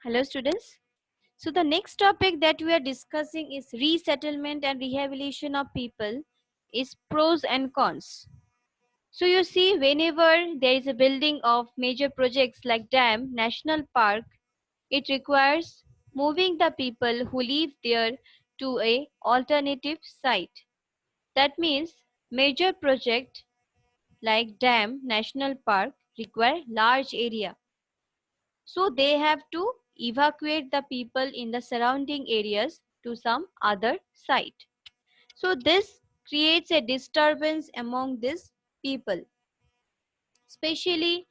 Hello students. So the next topic that we are discussing is resettlement and rehabilitation of people is pros and cons. So you see, whenever there is a building of major projects like dam, national park, it requires moving the people who live there to a alternative site. That means major project like dam, national park require large area. So they have to evacuate the people in the surrounding areas to some other site. So this creates a disturbance among these people. Especially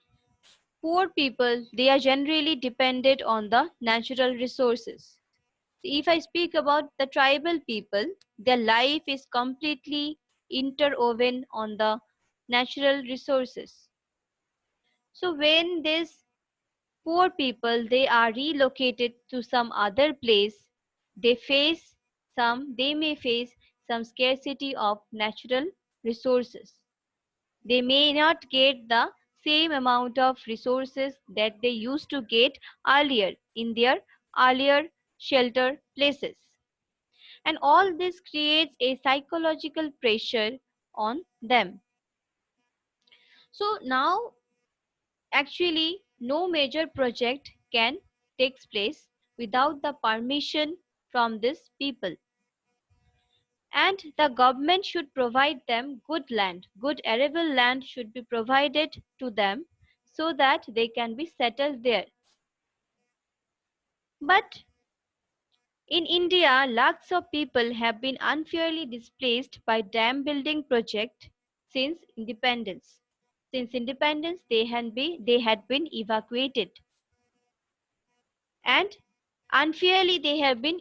poor people, they are generally dependent on the natural resources. If I speak about the tribal people, their life is completely interwoven on the natural resources. So when this poor people they are relocated to some other place, they may face some scarcity of natural resources. They may not get the same amount of resources that they used to get earlier in their earlier shelter places. And all this creates a psychological pressure on them. So now actually, no major project can take place without the permission from these people. And the government should provide them good land. Good arable land should be provided to them so that they can be settled there. But in India, lakhs of people have been unfairly displaced by dam building project since independence. Since independence, they had been evacuated. And unfairly they have been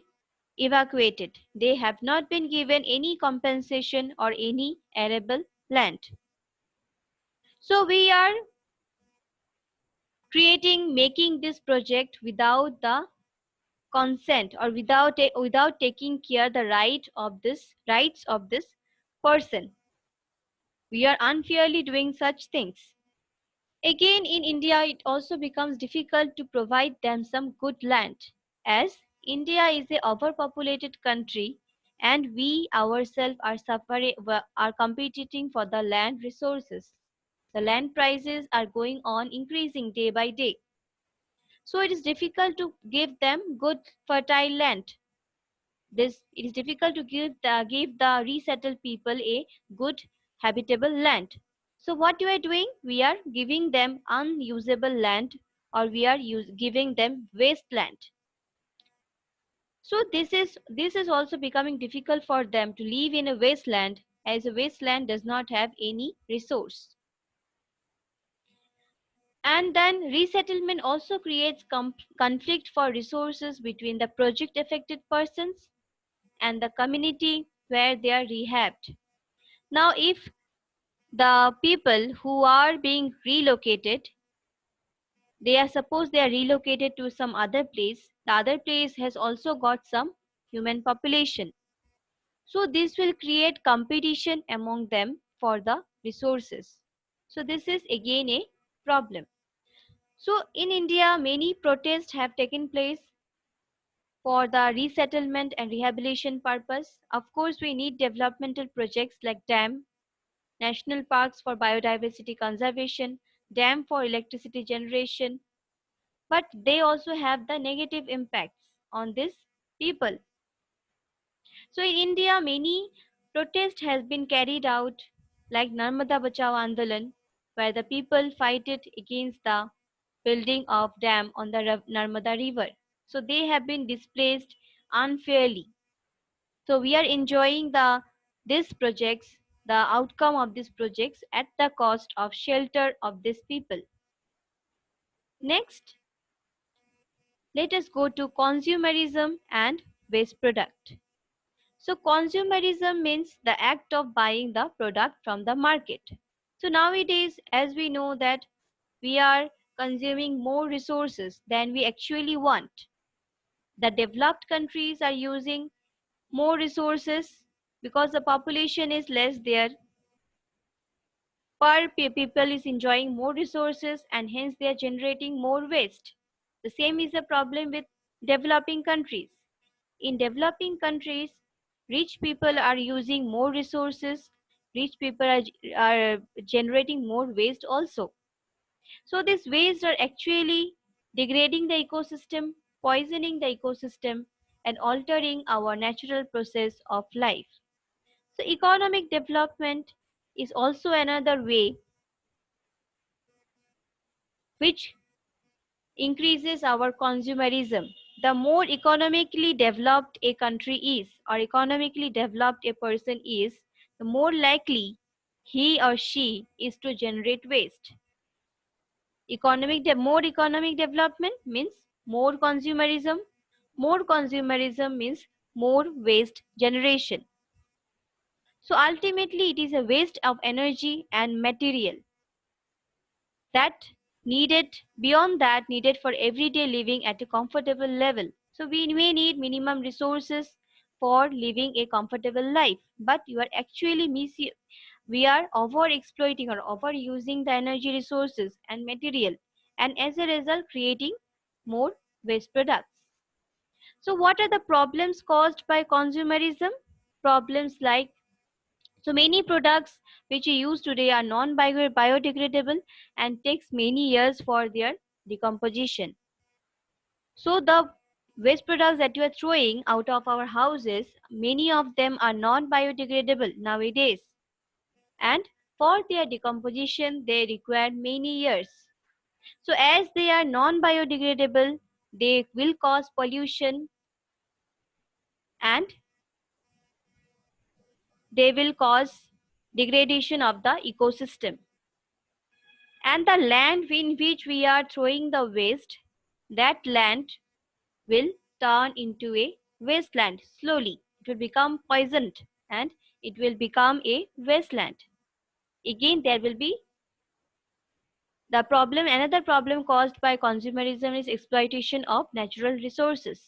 evacuated. They have not been given any compensation or any arable land. So we are making this project without the consent or without taking care the rights of this person. We are unfairly doing such things. Again, in India, it also becomes difficult to provide them some good land, as India is a overpopulated country and we ourselves are competing for the land resources. The land prices are going on increasing day by day. So it is difficult to give them good fertile land. It is difficult to give the resettled people a good habitable land. So what we are doing, we are giving them unusable land, or we are giving them wasteland. So this is also becoming difficult for them to live in a wasteland, as a wasteland does not have any resource. And then resettlement also creates conflict for resources between the project affected persons and the community where they are rehabbed. Now, if the people who are being relocated, they are relocated to some other place, the other place has also got some human population. So this will create competition among them for the resources. So this is again a problem. So in India, many protests have taken place for the resettlement and rehabilitation purpose. Of course, we need developmental projects like dam, national parks for biodiversity conservation, dam for electricity generation, but they also have the negative impacts on these people. So in India, many protests has been carried out like Narmada Bachao Andolan, where the people fight it against the building of dam on the Narmada river. So they have been displaced unfairly. So we are enjoying these projects, the outcome of these projects at the cost of shelter of these people. Next, let us go to consumerism and waste product. So consumerism means the act of buying the product from the market. So nowadays, as we know that we are consuming more resources than we actually want. The developed countries are using more resources because the population is less there. People is enjoying more resources and hence they are generating more waste. The same is a problem with developing countries. In developing countries, rich people are using more resources, rich people are generating more waste also. So these waste are actually degrading the ecosystem, poisoning the ecosystem, and altering our natural process of life. So economic development is also another way which increases our consumerism. The more economically developed a country is, or economically developed a person is, the more likely he or she is to generate waste. More economic development means more consumerism. More consumerism means more waste generation. So ultimately, it is a waste of energy and material that needed for everyday living at a comfortable level. So we may need minimum resources for living a comfortable life, but you are actually we are over exploiting or overusing the energy resources and material, and as a result creating more waste products. So what are the problems caused by consumerism? Problems like, so many products which we use today are non-biodegradable and takes many years for their decomposition. So the waste products that you are throwing out of our houses, many of them are non-biodegradable nowadays, and for their decomposition they require many years. So as they are non-biodegradable, they will cause pollution and they will cause degradation of the ecosystem. And the land in which we are throwing the waste, that land will turn into a wasteland slowly. It will become poisoned and it will become a wasteland. Again, there will be the problem. Another problem caused by consumerism is exploitation of natural resources.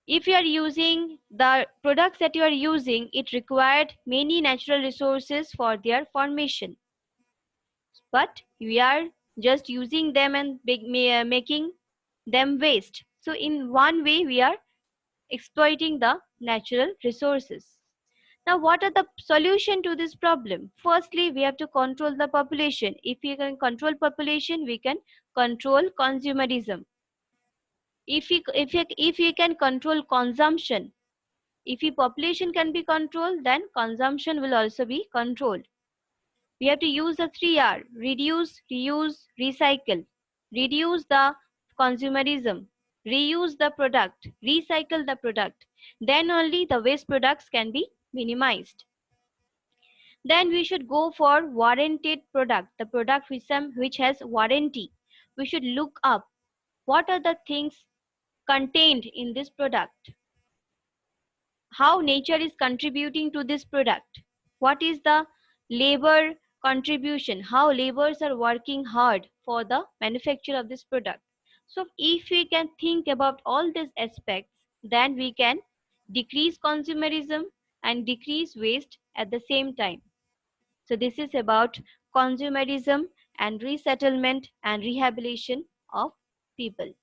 If you are using the products that you are using, it required many natural resources for their formation, but we are just using them and making them waste. So in one way we are exploiting the natural resources. Now what are the solution to this problem? Firstly, we have to control the population. If we can control population, we can control consumerism. If we can control consumption, if the population can be controlled, then consumption will also be controlled. We have to use the 3R: reduce, reuse, recycle. Reduce the consumerism, reuse the product, recycle the product. Then only the waste products can be minimized. Then we should go for warranted product, the product which has warranty. We should look up what are the things contained in this product, how nature is contributing to this product, what is the labor contribution, how laborers are working hard for the manufacture of this product. So if we can think about all these aspects, then we can decrease consumerism and decrease waste at the same time. So this is about consumerism and resettlement and rehabilitation of people.